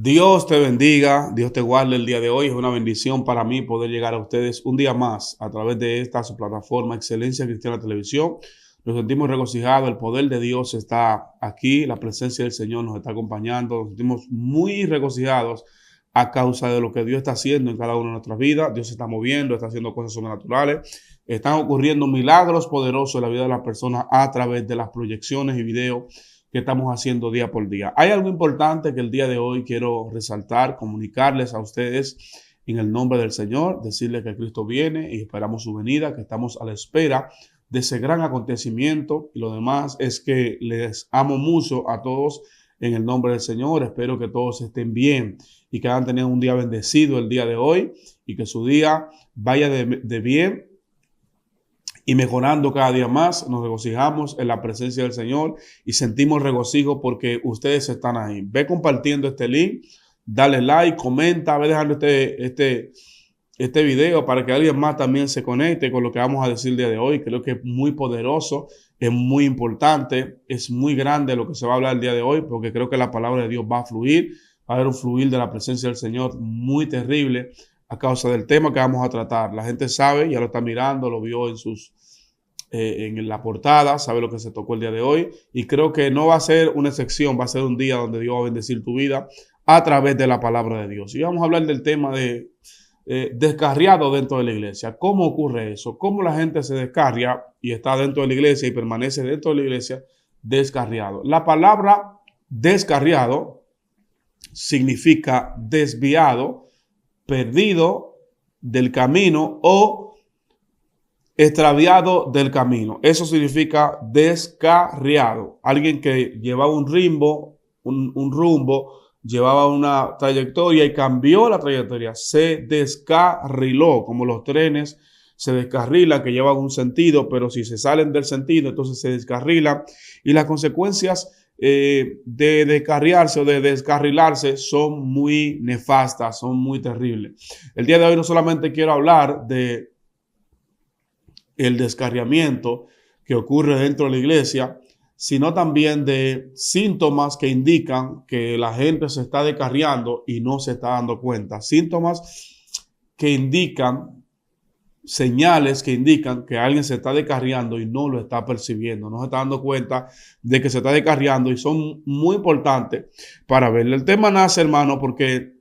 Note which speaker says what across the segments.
Speaker 1: Dios te bendiga, Dios te guarde el día de hoy. Es una bendición para mí poder llegar a ustedes un día más a través de esta su plataforma Excelencia Cristiana Televisión. Nos sentimos regocijados, el poder de Dios está aquí, la presencia del Señor nos está acompañando. Nos sentimos muy regocijados a causa de lo que Dios está haciendo en cada una de nuestras vidas. Dios se está moviendo, está haciendo cosas sobrenaturales. Están ocurriendo milagros poderosos en la vida de las personas a través de las proyecciones y videos que estamos haciendo día por día. Hay algo importante que el día de hoy quiero resaltar, comunicarles a ustedes en el nombre del Señor, decirles que Cristo viene y esperamos su venida, que estamos a la espera de ese gran acontecimiento. Y lo demás es que les amo mucho a todos en el nombre del Señor. Espero que todos estén bien y que hayan tenido un día bendecido el día de hoy y que su día vaya de bien y mejorando cada día más. Nos regocijamos en la presencia del Señor y sentimos regocijo porque ustedes están ahí. Ve compartiendo este link, dale like, comenta, ve dejando este video para que alguien más también se conecte con lo que vamos a decir el día de hoy. Creo que es muy poderoso, es muy importante, es muy grande lo que se va a hablar el día de hoy, porque creo que la palabra de Dios va a fluir, va a haber un fluir de la presencia del Señor muy terrible a causa del tema que vamos a tratar. La gente sabe, ya lo está mirando, lo vio en la portada, sabe lo que se tocó el día de hoy, y creo que no va a ser una excepción, va a ser un día donde Dios va a bendecir tu vida a través de la palabra de Dios. Y vamos a hablar del tema de descarriado dentro de la iglesia. ¿Cómo ocurre eso? ¿Cómo la gente se descarria y está dentro de la iglesia y permanece dentro de la iglesia descarriado? La palabra descarriado significa desviado, perdido del camino o extraviado del camino. Eso significa descarriado. Alguien que llevaba un rumbo, llevaba una trayectoria y cambió la trayectoria. Se descarriló, como los trenes se descarrilan, que llevan un sentido, pero si se salen del sentido, entonces se descarrilan. Y las consecuencias de descarriarse o de descarrilarse son muy nefastas, son muy terribles. El día de hoy no solamente quiero hablar de el descarriamiento que ocurre dentro de la iglesia, sino también de síntomas que indican que la gente se está descarriando y no se está dando cuenta. Síntomas que indican, señales que indican que alguien se está descarriando y no lo está percibiendo, no se está dando cuenta de que se está descarriando, y son muy importantes para verlo. El tema nace, hermano, porque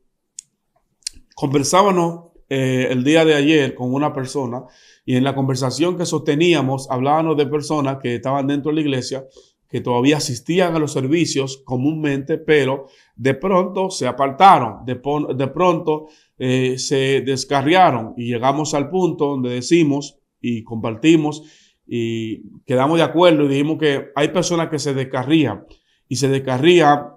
Speaker 1: conversábamos el día de ayer con una persona, y en la conversación que sosteníamos hablábamos de personas que estaban dentro de la iglesia, que todavía asistían a los servicios comúnmente, pero de pronto se apartaron, de pronto se descarriaron, y llegamos al punto donde decimos y compartimos y quedamos de acuerdo y dijimos que hay personas que se descarrían y se descarrían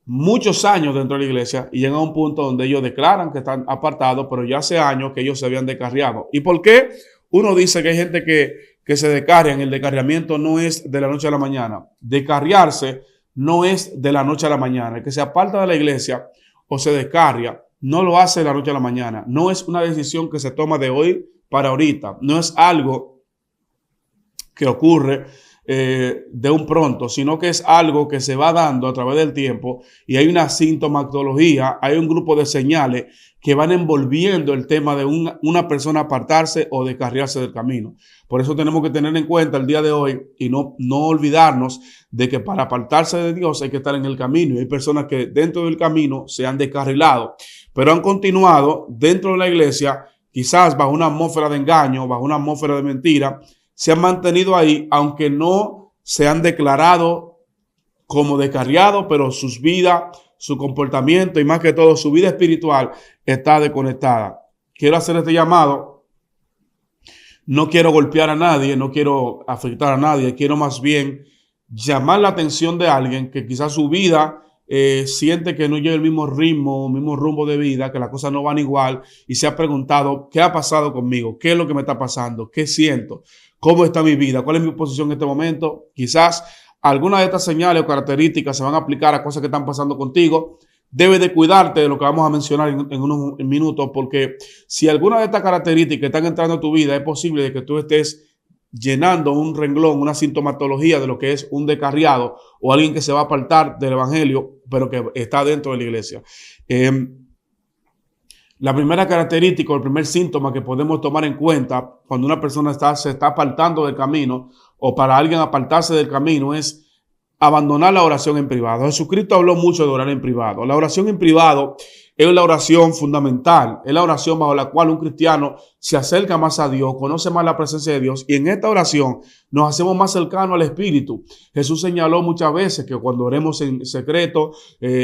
Speaker 1: muchos años dentro de la iglesia y llegan a un punto donde ellos declaran que están apartados, pero ya hace años que ellos se habían descarriado. ¿Y por qué? Uno dice que hay gente que se descarrian. El descarriamiento no es de la noche a la mañana. Descarriarse no es de la noche a la mañana. El que se aparta de la iglesia o se descarria no lo hace de la noche a la mañana. No es una decisión que se toma de hoy para ahorita. No es algo que ocurre de un pronto, sino que es algo que se va dando a través del tiempo, y hay una sintomatología, hay un grupo de señales que van envolviendo el tema de una persona apartarse o descarriarse del camino. Por eso tenemos que tener en cuenta el día de hoy y no olvidarnos de que para apartarse de Dios hay que estar en el camino, y hay personas que dentro del camino se han descarrilado, pero han continuado dentro de la iglesia, quizás bajo una atmósfera de engaño, bajo una atmósfera de mentira. Se han mantenido ahí, aunque no se han declarado como descarriados, pero sus vidas, su comportamiento y más que todo su vida espiritual está desconectada. Quiero hacer este llamado. No quiero golpear a nadie, no quiero afectar a nadie. Quiero más bien llamar la atención de alguien que quizás su vida siente que no lleva el mismo ritmo, el mismo rumbo de vida, que las cosas no van igual, y se ha preguntado: ¿qué ha pasado conmigo? ¿Qué es lo que me está pasando? ¿Qué siento? ¿Cómo está mi vida? ¿Cuál es mi posición en este momento? Quizás algunas de estas señales o características se van a aplicar a cosas que están pasando contigo. Debes de cuidarte de lo que vamos a mencionar en unos minutos, porque si alguna de estas características están entrando a tu vida, es posible de que tú estés llenando un renglón, una sintomatología de lo que es un descarriado o alguien que se va a apartar del evangelio, pero que está dentro de la iglesia. La primera característica, el primer síntoma que podemos tomar en cuenta cuando una persona se está apartando del camino o para alguien apartarse del camino es abandonar la oración en privado. Jesucristo habló mucho de orar en privado. La oración en privado es la oración fundamental, es la oración bajo la cual un cristiano se acerca más a Dios, conoce más la presencia de Dios y en esta oración nos hacemos más cercanos al Espíritu. Jesús señaló muchas veces que cuando oremos en secreto,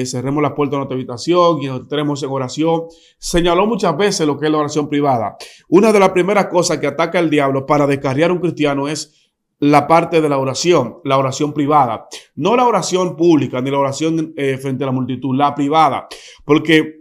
Speaker 1: cerremos las puertas de nuestra habitación y entremos en oración. Señaló muchas veces lo que es la oración privada. Una de las primeras cosas que ataca el diablo para descarriar a un cristiano es la parte de la oración privada. No la oración pública ni la oración frente a la multitud, la privada. Porque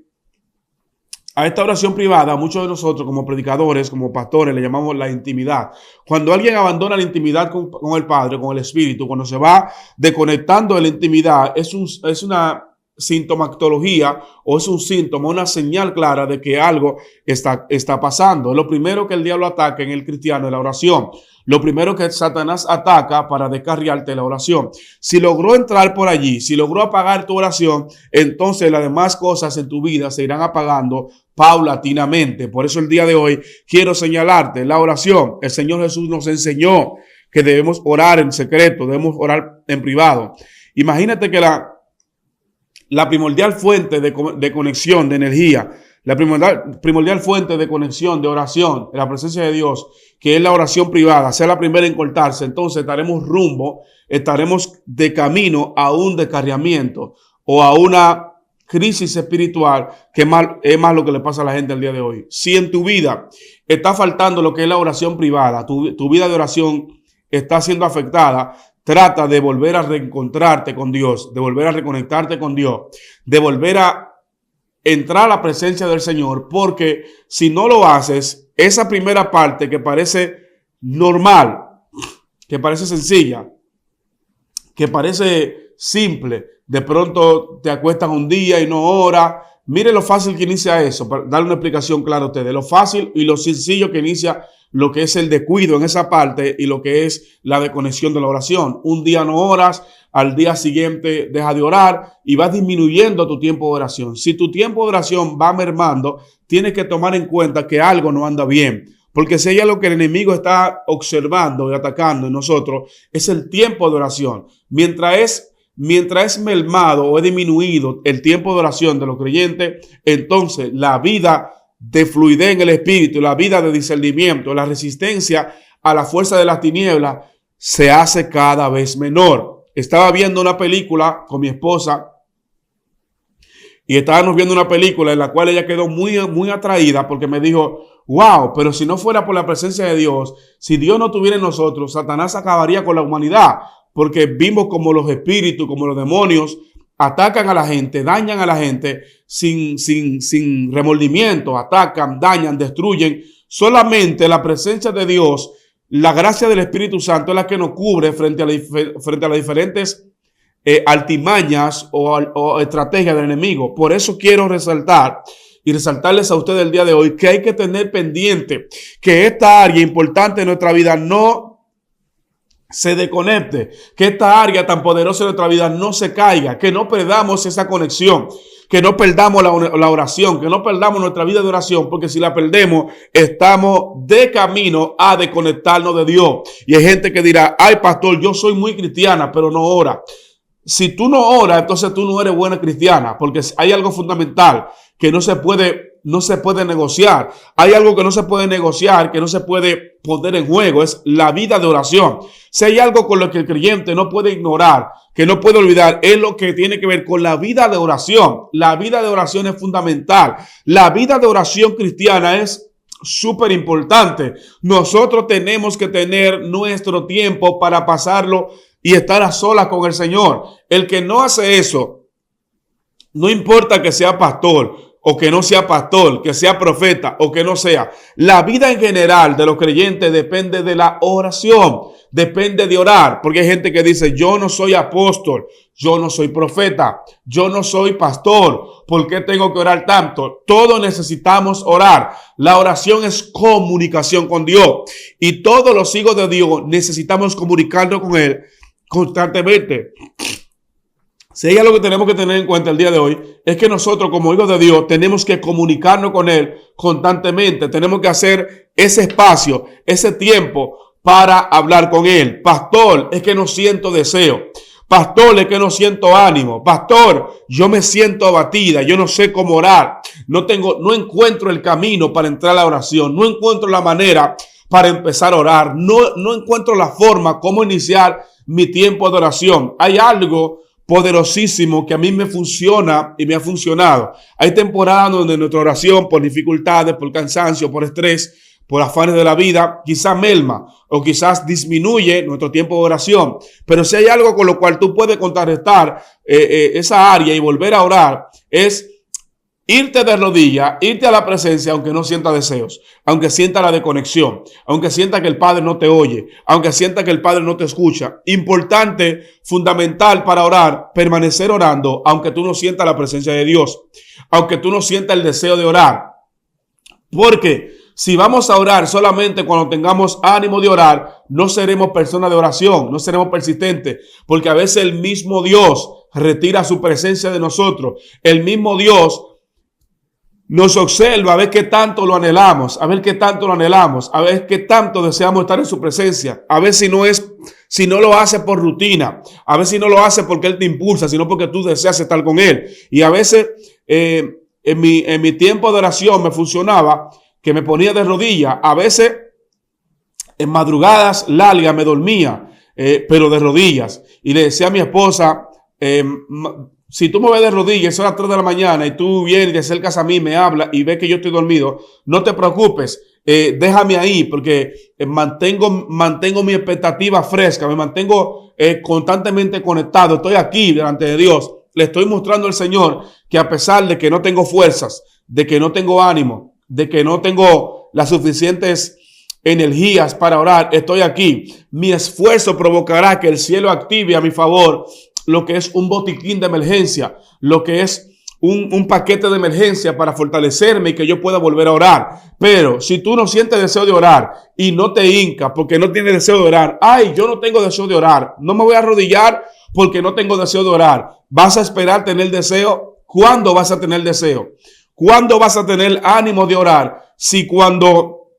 Speaker 1: a esta oración privada, muchos de nosotros como predicadores, como pastores, le llamamos la intimidad. Cuando alguien abandona la intimidad con el Padre, con el Espíritu, cuando se va desconectando de la intimidad, es una sintomatología o es un síntoma, una señal clara de que algo está pasando. Lo primero que el diablo ataca en el cristiano es la oración. Lo primero que Satanás ataca para descarriarte la oración. Si logró entrar por allí, si logró apagar tu oración, entonces las demás cosas en tu vida se irán apagando paulatinamente. Por eso el día de hoy quiero señalarte la oración. El Señor Jesús nos enseñó que debemos orar en secreto, debemos orar en privado. Imagínate que la primordial fuente de conexión, de energía, la primordial fuente de conexión, de oración, de la presencia de Dios, que es la oración privada, sea la primera en cortarse, entonces estaremos de camino a un descarriamiento o a una crisis espiritual que es más lo que le pasa a la gente el día de hoy. Si en tu vida está faltando lo que es la oración privada, tu vida de oración está siendo afectada, trata de volver a reencontrarte con Dios, de volver a reconectarte con Dios, de volver a entrar a la presencia del Señor, porque si no lo haces, esa primera parte que parece normal, que parece sencilla, que parece simple, de pronto te acuestas un día y no oras. Mire lo fácil que inicia eso, para darle una explicación clara a ustedes, lo fácil y lo sencillo que inicia lo que es el descuido en esa parte y lo que es la desconexión de la oración. Un día no oras, al día siguiente dejas de orar y vas disminuyendo tu tiempo de oración. Si tu tiempo de oración va mermando, tienes que tomar en cuenta que algo no anda bien. Porque si hay algo que el enemigo está observando y atacando en nosotros, es el tiempo de oración. Mientras es mermado o es disminuido el tiempo de oración de los creyentes, entonces la vida de fluidez en el espíritu, la vida de discernimiento, la resistencia a la fuerza de las tinieblas se hace cada vez menor. Estaba viendo una película con mi esposa y estábamos viendo una película en la cual ella quedó muy, muy atraída porque me dijo, wow, pero si no fuera por la presencia de Dios, si Dios no estuviera en nosotros, Satanás acabaría con la humanidad, porque vimos como los espíritus, como los demonios atacan a la gente, dañan a la gente sin remordimiento, atacan, dañan, destruyen. Solamente la presencia de Dios, la gracia del Espíritu Santo es la que nos cubre frente a las diferentes artimañas o estrategias del enemigo. Por eso quiero resaltarles a ustedes el día de hoy que hay que tener pendiente que esta área importante de nuestra vida no se desconecte, que esta área tan poderosa de nuestra vida no se caiga, que no perdamos esa conexión, que no perdamos la oración, que no perdamos nuestra vida de oración, porque si la perdemos, estamos de camino a desconectarnos de Dios. Y hay gente que dirá, ay pastor, yo soy muy cristiana, pero no ora. Si tú no oras, entonces tú no eres buena cristiana, porque hay algo fundamental que no se puede negociar. Hay algo que no se puede negociar, que no se puede poner en juego, es la vida de oración. Si hay algo con lo que el creyente no puede ignorar, que no puede olvidar, es lo que tiene que ver con la vida de oración. La vida de oración es fundamental. La vida de oración cristiana es súper importante. Nosotros tenemos que tener nuestro tiempo para pasarlo y estar a solas con el Señor. El que no hace eso, no importa que sea pastor o que no sea pastor, que sea profeta o que no sea. La vida en general de los creyentes depende de la oración, depende de orar, porque hay gente que dice, yo no soy apóstol, yo no soy profeta, yo no soy pastor, ¿por qué tengo que orar tanto? Todos necesitamos orar. La oración es comunicación con Dios y todos los hijos de Dios necesitamos comunicarnos con Él constantemente. Si hay algo que tenemos que tener en cuenta el día de hoy, es que nosotros como hijos de Dios tenemos que comunicarnos con Él constantemente. Tenemos que hacer ese espacio, ese tiempo para hablar con Él. Pastor, es que no siento deseo. Pastor, es que no siento ánimo. Pastor, yo me siento abatida. Yo no sé cómo orar. No encuentro el camino para entrar a la oración. No encuentro la manera para empezar a orar. No encuentro la forma cómo iniciar mi tiempo de oración. Hay algo poderosísimo que a mí me funciona y me ha funcionado. Hay temporadas donde nuestra oración, por dificultades, por cansancio, por estrés, por afanes de la vida, quizás merma o quizás disminuye nuestro tiempo de oración. Pero si hay algo con lo cual tú puedes contrarrestar esa área y volver a orar, es irte de rodillas, irte a la presencia, aunque no sienta deseos, aunque sienta la desconexión, aunque sienta que el Padre no te oye, aunque sienta que el Padre no te escucha. Importante, fundamental para orar, permanecer orando, aunque tú no sientas la presencia de Dios, aunque tú no sientas el deseo de orar. Porque si vamos a orar solamente cuando tengamos ánimo de orar, no seremos personas de oración, no seremos persistentes, porque a veces el mismo Dios retira su presencia de nosotros. El mismo Dios nos observa a ver qué tanto lo anhelamos, a ver qué tanto lo anhelamos, a ver qué tanto deseamos estar en su presencia, a ver si no lo hace por rutina, a ver si no lo hace porque Él te impulsa, sino porque tú deseas estar con Él. Y a veces en mi tiempo de oración me funcionaba que me ponía de rodillas, a veces en madrugadas largas me dormía, pero de rodillas, y le decía a mi esposa, si tú me ves de rodillas, son las 3 de la mañana y tú vienes y te acercas a mí, me hablas y ves que yo estoy dormido, no te preocupes, déjame ahí porque mantengo mi expectativa fresca, me mantengo constantemente conectado, estoy aquí delante de Dios, le estoy mostrando al Señor que a pesar de que no tengo fuerzas, de que no tengo ánimo, de que no tengo las suficientes energías para orar, estoy aquí. Mi esfuerzo provocará que el cielo active a mi favor lo que es un botiquín de emergencia, lo que es un paquete de emergencia para fortalecerme y que yo pueda volver a orar. Pero si tú no sientes deseo de orar y no te hincas porque no tienes deseo de orar, yo no tengo deseo de orar, no me voy a arrodillar porque no tengo deseo de orar. ¿Vas a esperar tener deseo? ¿Cuándo vas a tener deseo? ¿Cuándo vas a tener ánimo de orar? Si cuando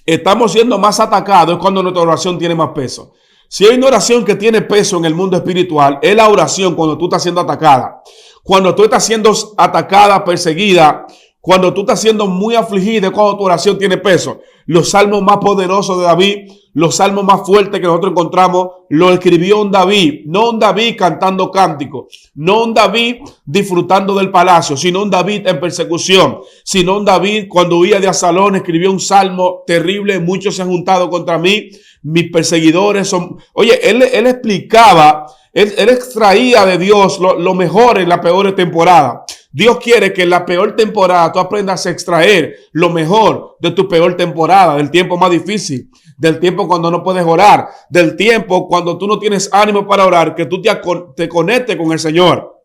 Speaker 1: estamos siendo más atacados es cuando nuestra oración tiene más peso. Si hay una oración que tiene peso en el mundo espiritual, es la oración cuando tú estás siendo atacada. Cuando tú estás siendo atacada, perseguida, cuando tú estás siendo muy afligida, es cuando tu oración tiene peso. Los salmos más poderosos de David, los salmos más fuertes que nosotros encontramos, lo escribió un David. No un David cantando cánticos, no un David disfrutando del palacio, sino un David en persecución, sino un David cuando huía de Absalón, escribió un salmo terrible, muchos se han juntado contra mí, mis perseguidores son... Oye, él explicaba, él extraía de Dios lo mejor en la peor temporada. Dios quiere que en la peor temporada tú aprendas a extraer lo mejor de tu peor temporada, del tiempo más difícil, del tiempo cuando no puedes orar, del tiempo cuando tú no tienes ánimo para orar, que tú te conectes con el Señor.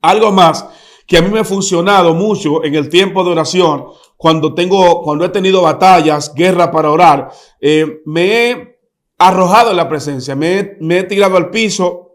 Speaker 1: Algo más que a mí me ha funcionado mucho en el tiempo de oración, cuando he tenido batallas, guerra para orar, me he arrojado en la presencia, me he tirado al piso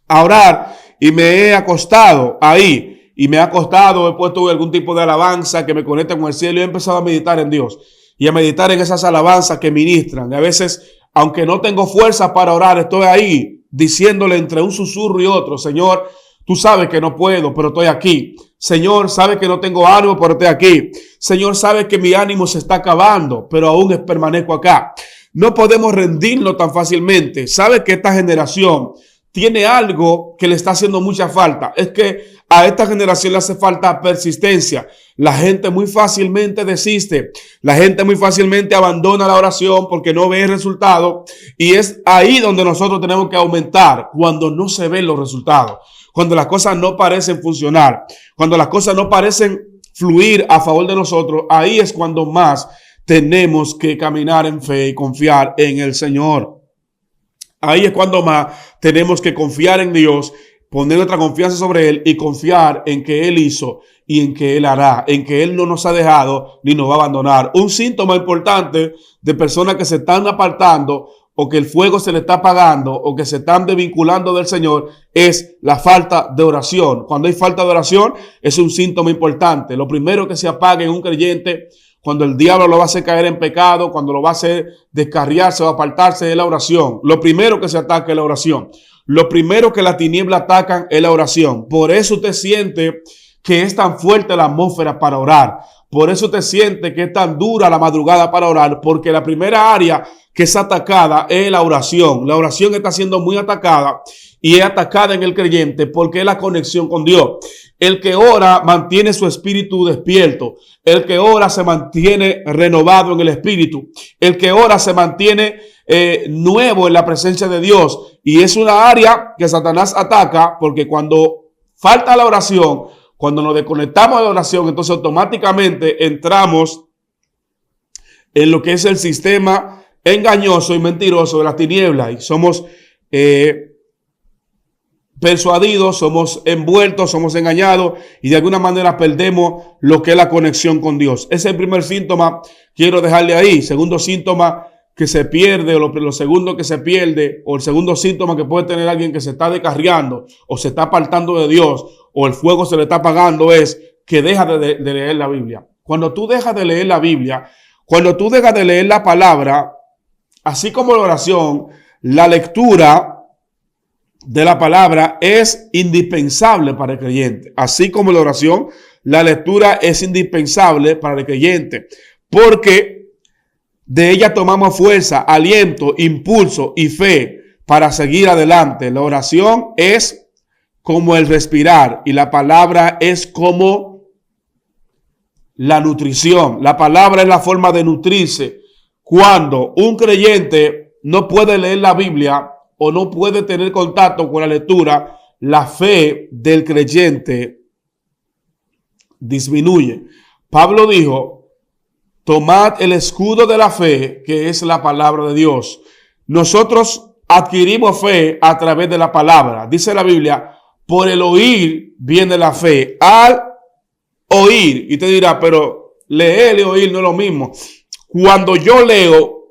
Speaker 1: a orar y me he acostado ahí. Y me he acostado, he puesto algún tipo de alabanza que me conecta con el cielo y he empezado a meditar en Dios y a meditar en esas alabanzas que ministran. Y a veces, aunque no tengo fuerza para orar, estoy ahí diciéndole entre un susurro y otro: Señor, tú sabes que no puedo, pero estoy aquí. Señor, sabes que no tengo ánimo, pero estoy aquí. Señor, sabes que mi ánimo se está acabando, pero aún permanezco acá. No podemos rendirnos tan fácilmente. Sabes que esta generación tiene algo que le está haciendo mucha falta. Es que a esta generación le hace falta persistencia. La gente muy fácilmente desiste. La gente muy fácilmente abandona la oración porque no ve el resultado. Y es ahí donde nosotros tenemos que aumentar, cuando no se ven los resultados. cuando las cosas no parecen funcionar, cuando las cosas no parecen fluir a favor de nosotros, ahí es cuando más tenemos que caminar en fe y confiar en el Señor. Ahí es cuando más tenemos que confiar en Dios, poner nuestra confianza sobre Él y confiar en que Él hizo y en que Él hará, en que Él no nos ha dejado ni nos va a abandonar. Un síntoma importante de personas que se están apartando o que el fuego se le está apagando o que se están desvinculando del Señor es la falta de oración. Cuando hay falta de oración es un síntoma importante. Lo primero que se apaga en un creyente, cuando el diablo lo va a hacer caer en pecado, cuando lo va a hacer descarriarse o apartarse, es la oración. Lo primero que se ataca es la oración. Lo primero que las tinieblas atacan es la oración. Por eso usted siente que es tan fuerte la atmósfera para orar. Por eso usted siente que es tan dura la madrugada para orar, porque la primera área que es atacada es la oración. La oración está siendo muy atacada y es atacada en el creyente porque es la conexión con Dios. El que ora mantiene su espíritu despierto. El que ora se mantiene renovado en el espíritu. El que ora se mantiene nuevo en la presencia de Dios. Y es una área que Satanás ataca porque cuando falta la oración, cuando nos desconectamos de la oración, entonces automáticamente entramos en lo que es el sistema engañoso y mentiroso de las tinieblas y somos persuadidos, somos envueltos, somos engañados y de alguna manera perdemos lo que es la conexión con Dios. Ese es el primer síntoma, quiero dejarle ahí. Segundo síntoma que se pierde, o lo segundo que se pierde, o el segundo síntoma que puede tener alguien que se está descarriando o se está apartando de Dios o el fuego se le está apagando, es que deja de leer la Biblia. Cuando tú dejas de leer la Biblia, cuando tú dejas de leer la palabra, así como la oración, la lectura de la palabra es indispensable para el creyente. Así como la oración, la lectura es indispensable para el creyente, porque de ella tomamos fuerza, aliento, impulso y fe para seguir adelante. La oración es como el respirar y la palabra es como la nutrición. La palabra es la forma de nutrirse. Cuando un creyente no puede leer la Biblia o no puede tener contacto con la lectura, la fe del creyente disminuye. Pablo dijo: tomad el escudo de la fe, que es la palabra de Dios. Nosotros adquirimos fe a través de la palabra. Dice la Biblia: por el oír viene la fe. Al oír. Y te dirá, pero leer y oír no es lo mismo. Cuando yo leo,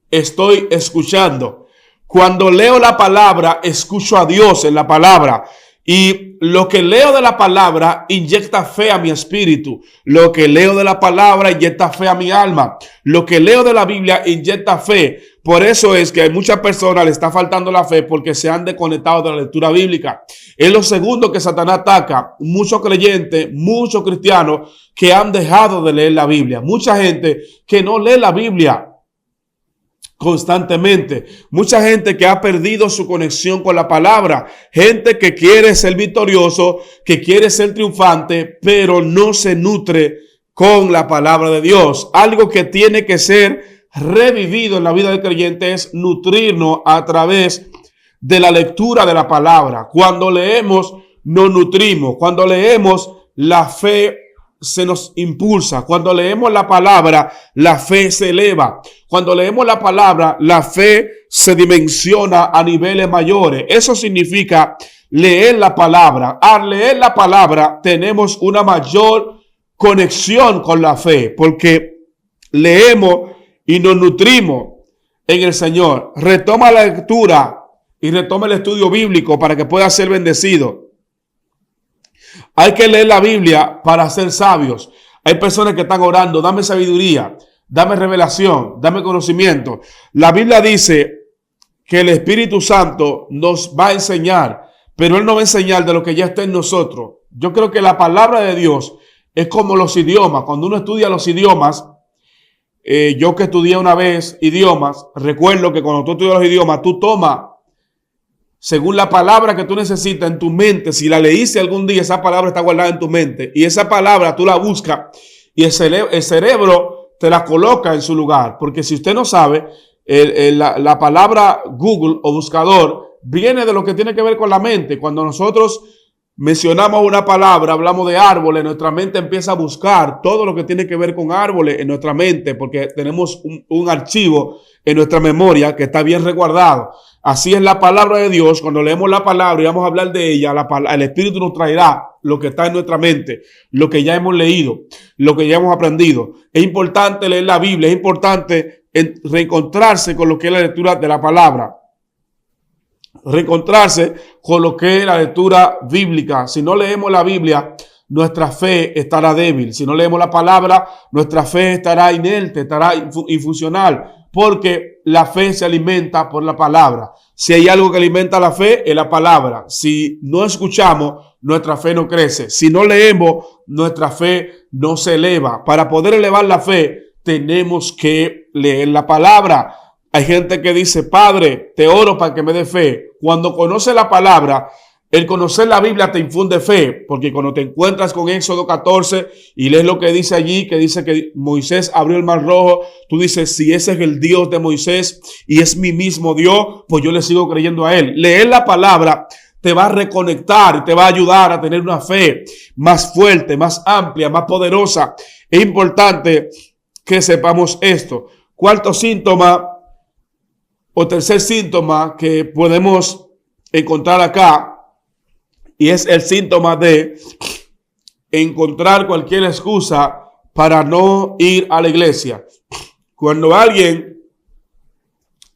Speaker 1: estoy escuchando. Cuando leo la palabra, escucho a Dios en la palabra. Y lo que leo de la palabra inyecta fe a mi espíritu. Lo que leo de la palabra inyecta fe a mi alma. Lo que leo de la Biblia inyecta fe. Por eso es que a muchas personas le está faltando la fe porque se han desconectado de la lectura bíblica. Es lo segundo que Satanás ataca. Muchos creyentes, muchos cristianos que han dejado de leer la Biblia. Mucha gente que no lee la Biblia constantemente. Mucha gente que ha perdido su conexión con la palabra. Gente que quiere ser victorioso, que quiere ser triunfante, pero no se nutre con la palabra de Dios. Algo que tiene que ser revivido en la vida del creyente es nutrirnos a través de la lectura de la palabra. Cuando leemos, nos nutrimos. Cuando leemos, la fe se nos impulsa. Cuando leemos la palabra, la fe se eleva. Cuando leemos la palabra, la fe se dimensiona a niveles mayores. Eso significa leer la palabra. Al leer la palabra, tenemos una mayor conexión con la fe, porque leemos y nos nutrimos en el Señor. Retoma la lectura y retoma el estudio bíblico para que pueda ser bendecido. Hay que leer la Biblia para ser sabios. Hay personas que están orando: dame sabiduría, dame revelación, dame conocimiento. La Biblia dice que el Espíritu Santo nos va a enseñar, pero Él no va a enseñar de lo que ya está en nosotros. Yo creo que la palabra de Dios es como los idiomas. Cuando uno estudia los idiomas, yo que estudié una vez idiomas, recuerdo que cuando tú estudias los idiomas, tú tomas según la palabra que tú necesitas en tu mente. Si la leíste algún día, esa palabra está guardada en tu mente. Y esa palabra tú la buscas y el cerebro te la coloca en su lugar. Porque si usted no sabe, la palabra Google o buscador viene de lo que tiene que ver con la mente. Cuando nosotros mencionamos una palabra, hablamos de árboles, nuestra mente empieza a buscar todo lo que tiene que ver con árboles en nuestra mente, porque tenemos un archivo en nuestra memoria que está bien resguardado. Así es la palabra de Dios. Cuando leemos la palabra y vamos a hablar de ella, el Espíritu nos traerá lo que está en nuestra mente, lo que ya hemos leído, lo que ya hemos aprendido. Es importante leer la Biblia, es importante reencontrarse con lo que es la lectura de la palabra. Reencontrarse con lo que es la lectura bíblica. Si no leemos la Biblia, nuestra fe estará débil. Si no leemos la palabra, nuestra fe estará inerte, estará infuncional, porque la fe se alimenta por la palabra. Si hay algo que alimenta la fe, es la palabra. Si no escuchamos, nuestra fe no crece. Si no leemos, nuestra fe no se eleva. Para poder elevar la fe, tenemos que leer la palabra. Hay gente que dice, Padre, te oro para que me dé fe. Cuando conoce la palabra, el conocer la Biblia te infunde fe, porque cuando te encuentras con Éxodo 14 y lees lo que dice allí, que dice que Moisés abrió el mar rojo, tú dices, si ese es el Dios de Moisés y es mi mismo Dios, pues yo le sigo creyendo a Él. Leer la palabra te va a reconectar y te va a ayudar a tener una fe más fuerte, más amplia, más poderosa. Es importante que sepamos esto. Cuarto síntoma o tercer síntoma que podemos encontrar acá, y es el síntoma de encontrar cualquier excusa para no ir a la iglesia. Cuando alguien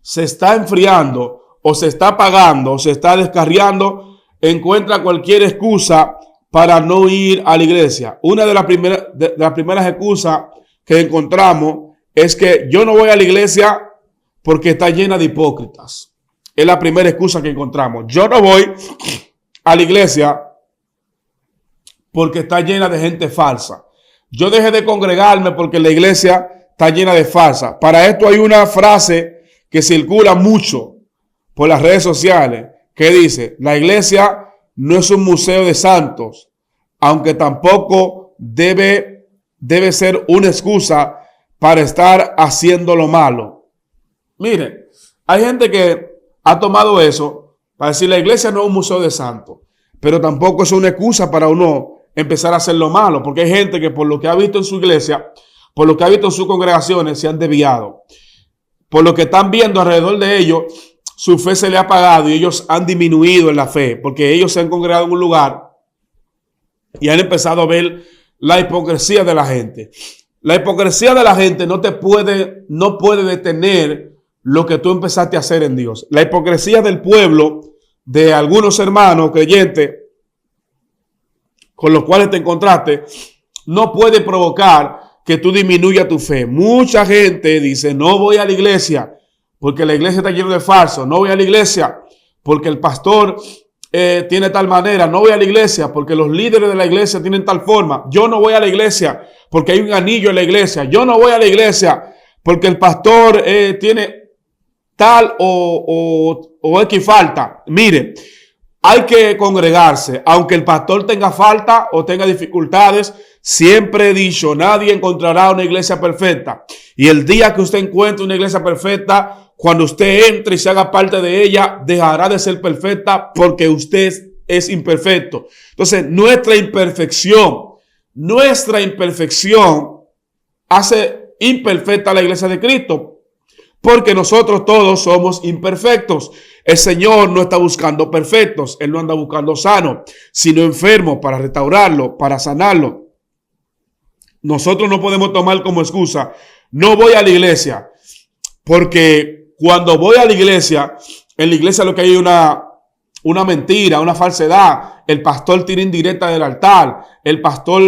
Speaker 1: se está enfriando o se está apagando o se está descarriando, encuentra cualquier excusa para no ir a la iglesia. Una de las primeras excusas que encontramos es que yo no voy a la iglesia porque está llena de hipócritas. Es la primera excusa que encontramos. Yo no voy a la iglesia porque está llena de gente falsa. Yo dejé de congregarme porque la iglesia está llena de falsa. Para esto hay una frase que circula mucho por las redes sociales que dice, la iglesia no es un museo de santos, aunque tampoco debe ser una excusa para estar haciendo lo malo. Miren, hay gente que ha tomado eso para decir la iglesia no es un museo de santos, pero tampoco es una excusa para uno empezar a hacer lo malo, porque hay gente que por lo que ha visto en su iglesia, por lo que ha visto en sus congregaciones, se han desviado. Por lo que están viendo alrededor de ellos, su fe se le ha apagado y ellos han disminuido en la fe, porque ellos se han congregado en un lugar y han empezado a ver la hipocresía de la gente. La hipocresía de la gente no puede detener lo que tú empezaste a hacer en Dios. La hipocresía del pueblo, de algunos hermanos creyentes con los cuales te encontraste, no puede provocar que tú disminuyas tu fe. Mucha gente dice, no voy a la iglesia porque la iglesia está llena de falsos. No voy a la iglesia porque el pastor tiene tal manera. No voy a la iglesia porque los líderes de la iglesia tienen tal forma. Yo no voy a la iglesia porque hay un anillo en la iglesia. Yo no voy a la iglesia porque el pastor tiene tal o X falta. Mire, hay que congregarse, aunque el pastor tenga falta o tenga dificultades. Siempre he dicho, nadie encontrará una iglesia perfecta. Y el día que usted encuentre una iglesia perfecta, cuando usted entre y se haga parte de ella, dejará de ser perfecta porque usted es imperfecto. Entonces, nuestra imperfección hace imperfecta la iglesia de Cristo. Porque nosotros todos somos imperfectos. El Señor no está buscando perfectos. Él no anda buscando sanos, sino enfermos para restaurarlo, para sanarlo. Nosotros no podemos tomar como excusa, no voy a la iglesia. Porque cuando voy a la iglesia, en la iglesia lo que hay es una mentira, una falsedad. El pastor tira indirecta del altar. El pastor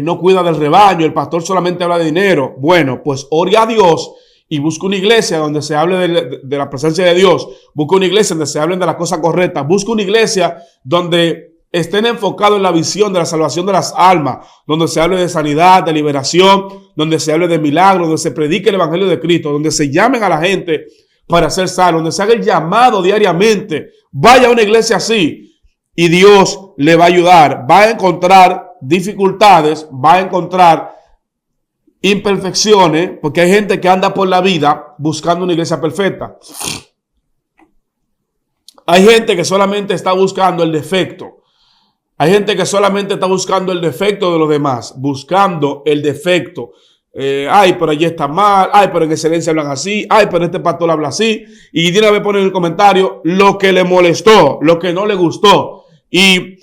Speaker 1: no cuida del rebaño. El pastor solamente habla de dinero. Bueno, pues ore a Dios y busca una iglesia donde se hable de la presencia de Dios. Busca una iglesia donde se hablen de las cosas correctas. Busca una iglesia donde estén enfocados en la visión de la salvación de las almas, donde se hable de sanidad, de liberación, donde se hable de milagros, donde se predique el evangelio de Cristo, donde se llamen a la gente para ser salvos, donde se haga el llamado diariamente. Vaya a una iglesia así y Dios le va a ayudar. Va a encontrar dificultades, va a encontrar imperfecciones, porque hay gente que anda por la vida buscando una iglesia perfecta. Hay gente que solamente está buscando el defecto. Hay gente que solamente está buscando el defecto de los demás, buscando el defecto. Ay, pero allí está mal. Ay, pero en excelencia hablan así. Ay, pero este pastor habla así. Y de una vez ponen en el comentario lo que le molestó, lo que no le gustó. Y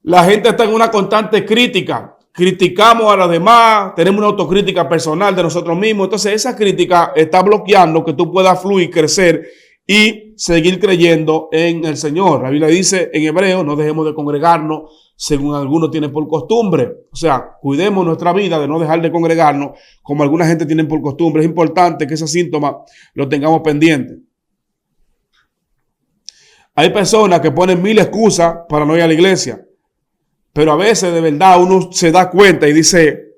Speaker 1: la gente está en una constante crítica. Criticamos a los demás, tenemos una autocrítica personal de nosotros mismos. Entonces esa crítica está bloqueando que tú puedas fluir, crecer y seguir creyendo en el Señor. La Biblia dice en Hebreo, no dejemos de congregarnos según algunos tienen por costumbre. O sea, cuidemos nuestra vida de no dejar de congregarnos como alguna gente tiene por costumbre. Es importante que ese síntoma lo tengamos pendiente. Hay personas que ponen 1000 excusas para no ir a la iglesia. Pero a veces de verdad uno se da cuenta y dice,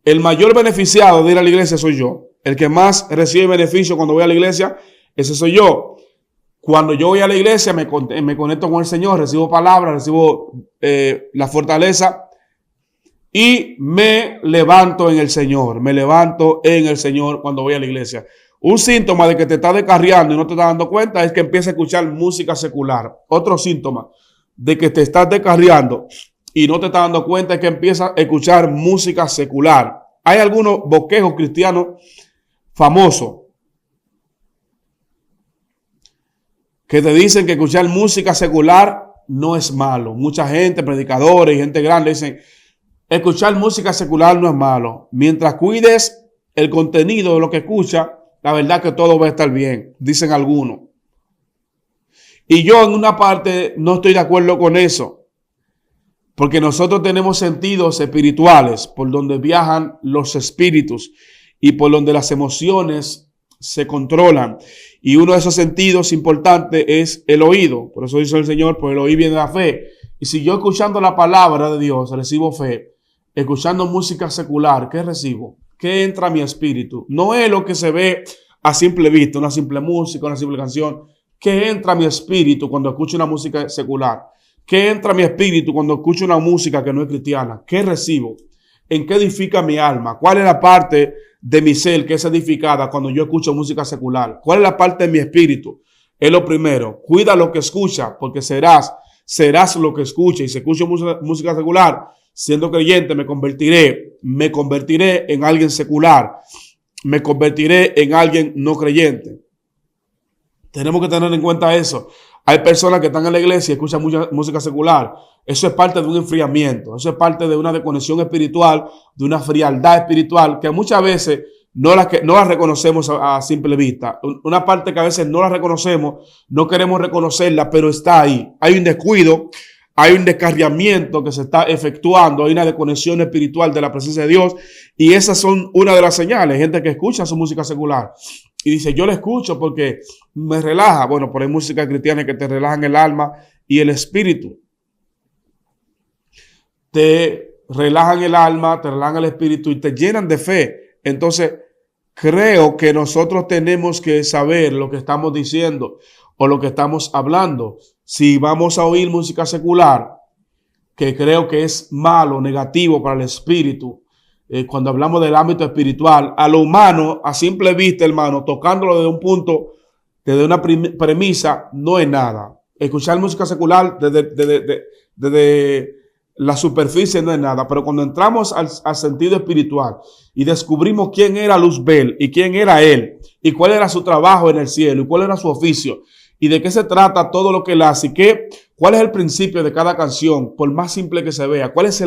Speaker 1: el mayor beneficiado de ir a la iglesia soy yo. El que más recibe beneficio cuando voy a la iglesia, ese soy yo. Cuando yo voy a la iglesia me conecto con el Señor, recibo palabras, recibo la fortaleza y me levanto en el Señor. Me levanto en el Señor cuando voy a la iglesia. Un síntoma de que te estás descarriando y no te estás dando cuenta es que empiezas a escuchar música secular. Otro síntoma de que te estás descarriando y no te estás dando cuenta es que empiezas a escuchar música secular. Hay algunos bosquejos cristianos famosos que te dicen que escuchar música secular no es malo. Mucha gente, predicadores y gente grande dicen, escuchar música secular no es malo. Mientras cuides el contenido de lo que escuchas, la verdad que todo va a estar bien, dicen algunos. Y yo en una parte no estoy de acuerdo con eso. Porque nosotros tenemos sentidos espirituales por donde viajan los espíritus y por donde las emociones se controlan. Y uno de esos sentidos importantes es el oído. Por eso dice el Señor, por el oír viene la fe. Y si yo escuchando la palabra de Dios recibo fe, escuchando música secular, ¿qué recibo? ¿Qué entra a mi espíritu? No es lo que se ve a simple vista, una simple música, una simple canción. ¿Qué entra a mi espíritu cuando escucho una música secular? ¿Qué entra a mi espíritu cuando escucho una música que no es cristiana? ¿Qué recibo? ¿En qué edifica mi alma? ¿Cuál es la parte de mi ser que es edificada cuando yo escucho música secular? ¿Cuál es la parte de mi espíritu? Es lo primero. Cuida lo que escucha, porque serás lo que escucha. Y si escucho música secular, siendo creyente, me convertiré en alguien secular. Me convertiré en alguien no creyente. Tenemos que tener en cuenta eso. Hay personas que están en la iglesia y escuchan mucha música secular. Eso es parte de un enfriamiento. Eso es parte de una desconexión espiritual, de una frialdad espiritual que muchas veces no la reconocemos a simple vista. Una parte que a veces no la reconocemos, no queremos reconocerla, pero está ahí. Hay un descuido, hay un descarriamiento que se está efectuando, hay una desconexión espiritual de la presencia de Dios y esas son una de las señales. Gente que escucha su música secular y dice, yo la escucho porque me relaja. Bueno, pero hay música cristiana que te relajan el alma y el espíritu. Te relajan el alma, te relajan el espíritu y te llenan de fe. Entonces, creo que nosotros tenemos que saber lo que estamos diciendo o lo que estamos hablando. Si vamos a oír música secular, que creo que es malo, negativo para el espíritu, cuando hablamos del ámbito espiritual, a lo humano, a simple vista, hermano, tocándolo desde un punto, desde una premisa, no es nada. Escuchar música secular desde la superficie no es nada, pero cuando entramos al sentido espiritual y descubrimos quién era Luzbel y quién era él y cuál era su trabajo en el cielo y cuál era su oficio y de qué se trata todo lo que él hace y cuál es el principio de cada canción, por más simple que se vea, cuál es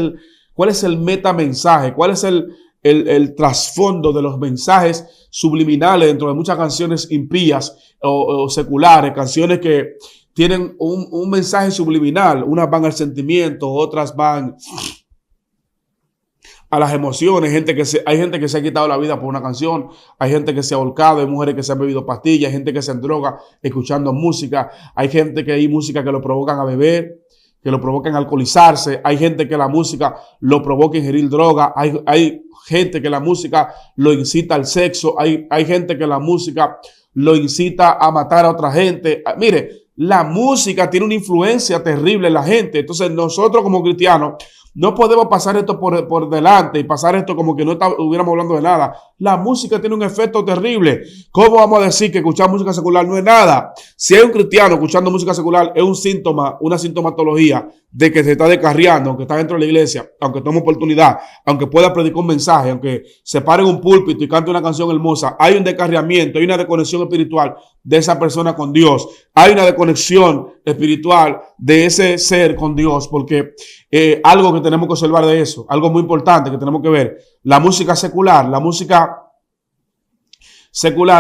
Speaker 1: el metamensaje, cuál es el trasfondo de los mensajes subliminales dentro de muchas canciones impías o seculares, canciones que tienen un mensaje subliminal. Unas van al sentimiento, otras van a las emociones. Hay gente que se ha quitado la vida por una canción, hay gente que se ha ahorcado, hay mujeres que se han bebido pastillas, hay gente que se droga escuchando música, hay gente que hay música que lo provocan a beber, que lo provocan a alcoholizarse, hay gente que la música lo provoca a ingerir droga, hay gente que la música lo incita al sexo, hay gente que la música lo incita a matar a otra gente. Mire, la música tiene una influencia terrible en la gente. Entonces nosotros como cristianos no podemos pasar esto por delante y pasar esto como que no estuviéramos hablando de nada. La música tiene un efecto terrible. ¿Cómo vamos a decir que escuchar música secular no es nada? Si hay un cristiano escuchando música secular, es un síntoma, una sintomatología de que se está descarriando, aunque está dentro de la iglesia, aunque tome oportunidad, aunque pueda predicar un mensaje, aunque se pare en un púlpito y cante una canción hermosa. Hay un descarriamiento, hay una desconexión espiritual de esa persona con Dios. Hay una desconexión espiritual de ese ser con Dios, porque algo que tenemos que observar de eso, algo muy importante que tenemos que ver, la música secular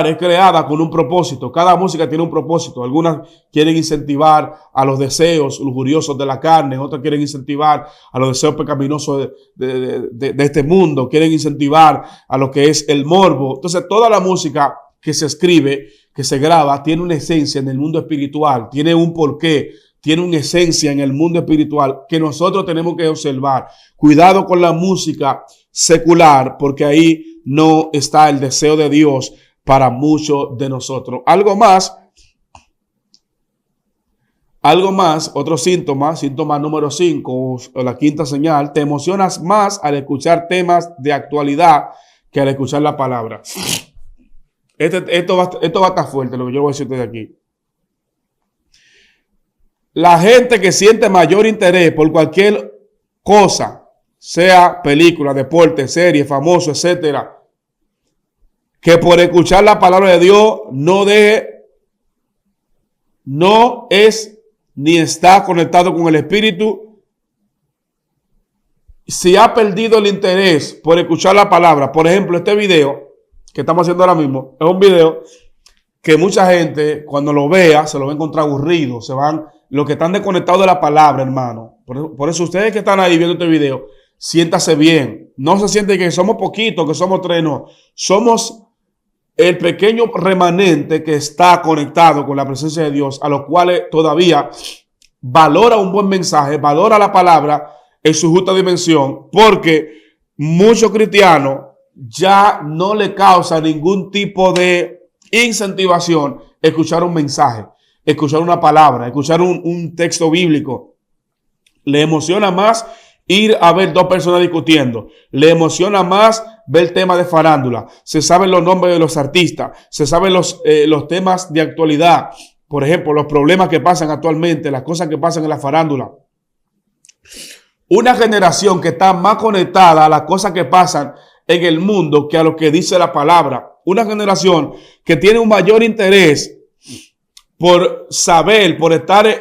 Speaker 1: es creada con un propósito. Cada música tiene un propósito. Algunas quieren incentivar a los deseos lujuriosos de la carne, otras quieren incentivar a los deseos pecaminosos de este mundo, quieren incentivar a lo que es el morbo. Entonces, toda la música que se escribe, que se graba, tiene una esencia en el mundo espiritual, tiene un porqué, tiene una esencia en el mundo espiritual que nosotros tenemos que observar. Cuidado con la música secular, porque ahí no está el deseo de Dios para muchos de nosotros. Algo más, otro síntoma número 5, o la quinta señal: te emocionas más al escuchar temas de actualidad que al escuchar la palabra. Esto va a estar fuerte, lo que yo voy a decir de aquí. La gente que siente mayor interés por cualquier cosa, sea película, deporte, serie, famoso, etcétera, que por escuchar la palabra de Dios no es ni está conectado con el Espíritu. Si ha perdido el interés por escuchar la palabra, por ejemplo, este video que estamos haciendo ahora mismo, es un video que mucha gente cuando lo vea se lo va a encontrar aburrido, los que están desconectados de la palabra, hermano. Por eso ustedes que están ahí viendo este video, siéntase bien. No se siente que somos poquitos, que somos 3, no. Somos el pequeño remanente que está conectado con la presencia de Dios, a los cuales todavía valora un buen mensaje, valora la palabra en su justa dimensión, porque muchos cristianos ya no le causa ningún tipo de incentivación escuchar un mensaje, escuchar una palabra, escuchar un texto bíblico. Le emociona más ir a ver 2 personas discutiendo. Le emociona más ver temas de farándula. Se saben los nombres de los artistas. Se saben los temas de actualidad. Por ejemplo, los problemas que pasan actualmente, las cosas que pasan en la farándula. Una generación que está más conectada a las cosas que pasan en el mundo que a lo que dice la palabra. Una generación que tiene un mayor interés por saber, por estar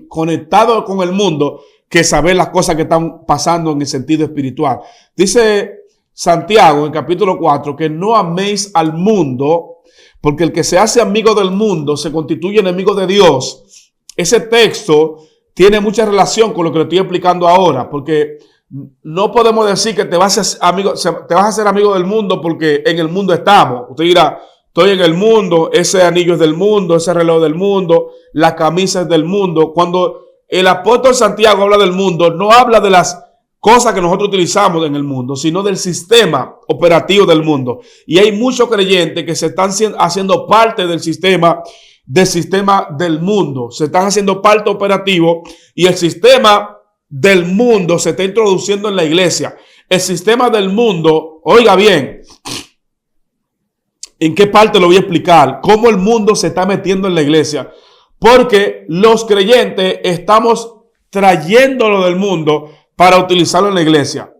Speaker 1: conectado con el mundo, que saber las cosas que están pasando en el sentido espiritual. Dice Santiago en capítulo 4 que no améis al mundo, porque el que se hace amigo del mundo se constituye enemigo de Dios. Ese texto tiene mucha relación con lo que le estoy explicando ahora, porque no podemos decir que te vas a hacer amigo del mundo porque en el mundo estamos. Usted dirá, estoy en el mundo, ese anillo es del mundo, ese reloj es del mundo, la camisa es del mundo. Cuando el apóstol Santiago habla del mundo, no habla de las cosas que nosotros utilizamos en el mundo, sino del sistema operativo del mundo. Y hay muchos creyentes que se están haciendo parte del sistema del mundo. Se están haciendo parte operativo y el sistema del mundo se está introduciendo en la iglesia. El sistema del mundo, oiga bien, ¿en qué parte lo voy a explicar? Cómo el mundo se está metiendo en la iglesia. Porque los creyentes estamos trayéndolo del mundo para utilizarlo en la iglesia.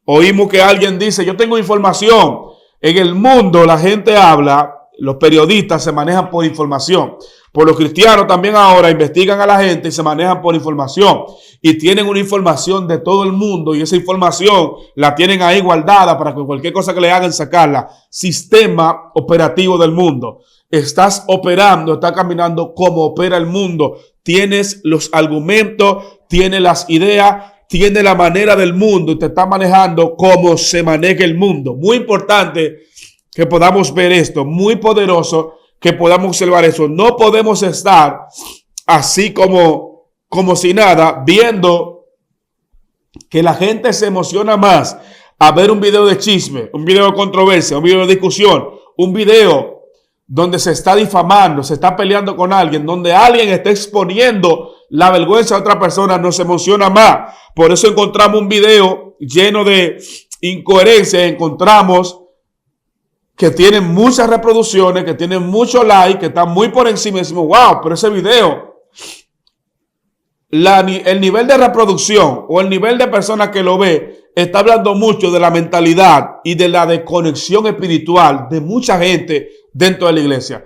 Speaker 1: Oímos que alguien dice, yo tengo información. En el mundo la gente habla, los periodistas se manejan por información. Por los cristianos también ahora investigan a la gente y se manejan por información. Y tienen una información de todo el mundo y esa información la tienen ahí guardada para que cualquier cosa que le hagan sacarla. Sistema operativo del mundo. Estás operando, estás caminando como opera el mundo. Tienes los argumentos, tienes las ideas, tienes la manera del mundo y te estás manejando como se maneja el mundo. Muy importante que podamos ver esto, muy poderoso que podamos observar eso. No podemos estar así como si nada, viendo que la gente se emociona más a ver un video de chisme, un video de controversia, un video de discusión, un video donde se está difamando, se está peleando con alguien, donde alguien está exponiendo la vergüenza de otra persona, nos emociona más. Por eso encontramos un video lleno de incoherencia, encontramos que tienen muchas reproducciones, que tienen muchos likes, que están muy por encima y decimos, wow, pero ese video, el nivel de reproducción o el nivel de personas que lo ve está hablando mucho de la mentalidad y de la desconexión espiritual de mucha gente dentro de la iglesia.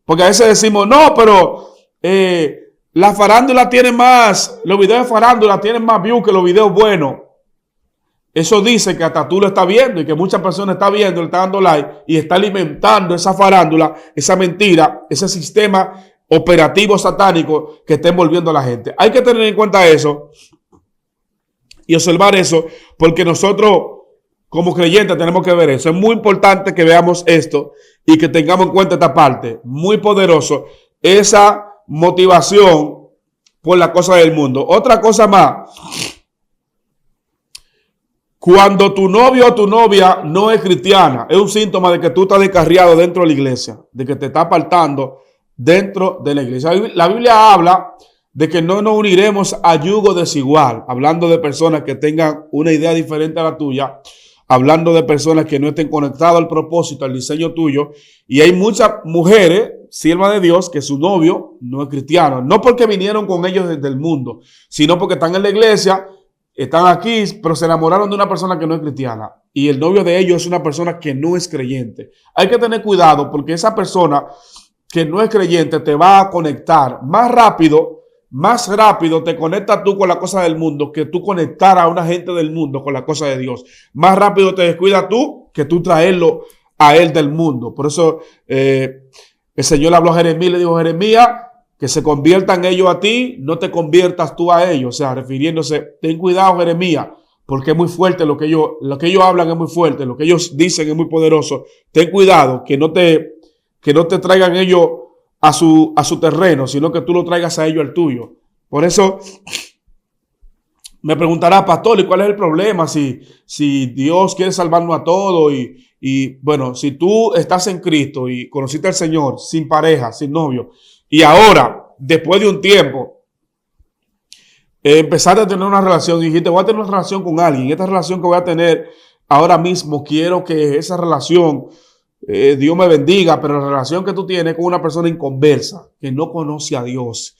Speaker 1: Porque a veces decimos, no, pero la farándula tiene más, los videos de farándula tienen más views que los videos buenos. Eso dice que hasta tú lo estás viendo y que muchas personas están viendo, le están dando like y está alimentando esa farándula, esa mentira, ese sistema operativo satánico que está envolviendo a la gente. Hay que tener en cuenta eso y observar eso, porque nosotros como creyentes tenemos que ver eso. Es muy importante que veamos esto y que tengamos en cuenta esta parte. Muy poderoso, esa motivación por la cosa del mundo. Otra cosa más, cuando tu novio o tu novia no es cristiana, es un síntoma de que tú estás descarriado dentro de la iglesia, de que te está apartando dentro de la iglesia. La Biblia habla de que no nos uniremos a yugo desigual, hablando de personas que tengan una idea diferente a la tuya, hablando de personas que no estén conectadas al propósito, al diseño tuyo. Y hay muchas mujeres, siervas de Dios, que su novio no es cristiano, no porque vinieron con ellos desde el mundo, sino porque están en la iglesia, están aquí, pero se enamoraron de una persona que no es cristiana. Y el novio de ellos es una persona que no es creyente. Hay que tener cuidado porque esa persona que no es creyente te va a conectar más rápido te conectas tú con la cosa del mundo que tú conectar a una gente del mundo con la cosa de Dios. Más rápido te descuidas tú que tú traerlo a él del mundo. Por eso el Señor habló a Jeremías y le dijo, Jeremías, que se conviertan ellos a ti, no te conviertas tú a ellos. O sea, refiriéndose, ten cuidado, Jeremías, porque es muy fuerte lo que ellos hablan, es muy fuerte, lo que ellos dicen es muy poderoso. Ten cuidado que no te traigan ellos a su terreno, sino que tú lo traigas a ellos al tuyo. Por eso me preguntará, pastor, ¿y cuál es el problema? Si Dios quiere salvarnos a todos y bueno, si tú estás en Cristo y conociste al Señor sin pareja, sin novio, y ahora, después de un tiempo, empezaste a tener una relación y dijiste, voy a tener una relación con alguien. Esta relación que voy a tener ahora mismo, quiero que esa relación, Dios me bendiga, pero la relación que tú tienes con una persona inconversa, que no conoce a Dios,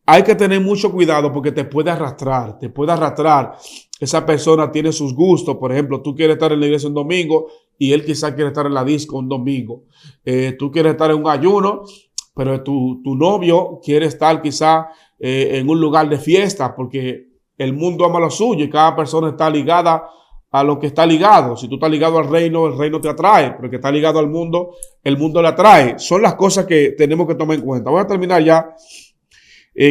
Speaker 1: hay que tener mucho cuidado porque te puede arrastrar. Esa persona tiene sus gustos. Por ejemplo, tú quieres estar en la iglesia un domingo y él quizás quiere estar en la disco un domingo. Tú quieres estar en un ayuno, pero tu novio quiere estar quizás en un lugar de fiesta porque el mundo ama lo suyo y cada persona está ligada a lo que está ligado. Si tú estás ligado al reino, el reino te atrae, pero el que está ligado al mundo, el mundo le atrae. Son las cosas que tenemos que tomar en cuenta. Voy a terminar ya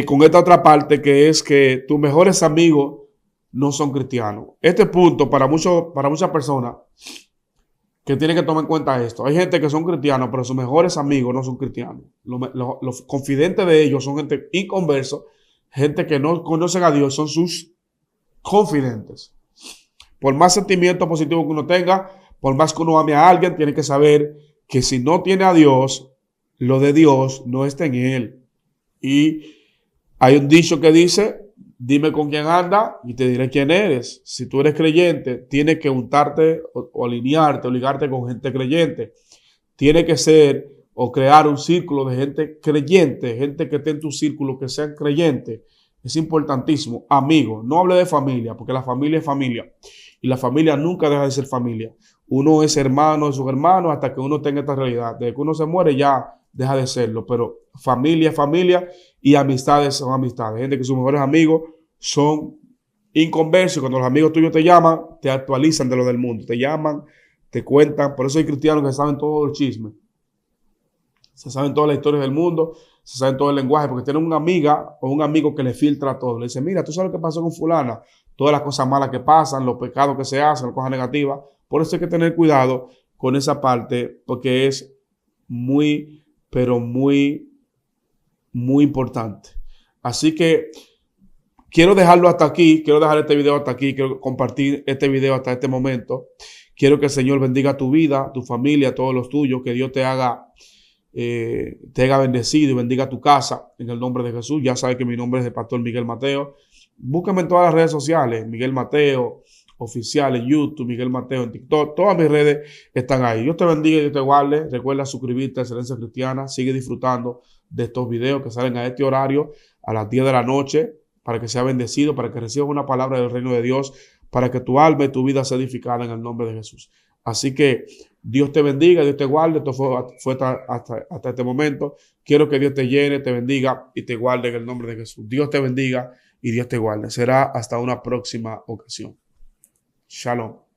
Speaker 1: con esta otra parte, que es que tus mejores amigos no son cristianos. Este punto para muchas personas que tienen que tomar en cuenta esto. Hay gente que son cristianos, pero sus mejores amigos no son cristianos. Los confidentes de ellos son gente inconversa, gente que no conocen a Dios, son sus confidentes. Por más sentimiento positivo que uno tenga, por más que uno ame a alguien, tiene que saber que si no tiene a Dios, lo de Dios no está en él. Y hay un dicho que dice, dime con quién anda y te diré quién eres. Si tú eres creyente, tienes que untarte o alinearte o ligarte con gente creyente. Tiene que ser o crear un círculo de gente creyente, gente que esté en tu círculo, que sean creyentes. Es importantísimo. Amigos, no hable de familia, porque la familia es familia. Y la familia nunca deja de ser familia. Uno es hermano de sus hermanos hasta que uno tenga esta realidad. Desde que uno se muere ya deja de serlo. Pero familia es familia y amistades son amistades. Gente que sus mejores amigos son inconversos. Cuando los amigos tuyos te llaman, te actualizan de lo del mundo. Te llaman, te cuentan. Por eso hay cristianos que saben todo el chisme. Se saben todas las historias del mundo, se saben todo el lenguaje, porque tienen una amiga o un amigo que le filtra todo. Le dice, mira, tú sabes lo que pasó con fulana, todas las cosas malas que pasan, los pecados que se hacen, las cosas negativas. Por eso hay que tener cuidado con esa parte, porque es muy, pero muy, muy importante. Así que quiero dejarlo hasta aquí, quiero dejar este video hasta aquí, quiero compartir este video hasta este momento. Quiero que el Señor bendiga tu vida, tu familia, todos los tuyos, que Dios te haga bendecido y bendiga tu casa en el nombre de Jesús. Ya sabes que mi nombre es el pastor Miguel Mateo. Búscame en todas las redes sociales, Miguel Mateo, oficial en YouTube, Miguel Mateo en TikTok. Todas mis redes están ahí. Dios te bendiga y Dios te guarde. Recuerda suscribirte a Excelencia Cristiana. Sigue disfrutando de estos videos que salen a este horario a las 10 de la noche para que sea bendecido, para que recibas una palabra del reino de Dios, para que tu alma y tu vida sea edificada en el nombre de Jesús. Así que Dios te bendiga, Dios te guarde. Esto fue hasta este momento. Quiero que Dios te llene, te bendiga y te guarde en el nombre de Jesús. Dios te bendiga y Dios te guarde. Será hasta una próxima ocasión. Shalom.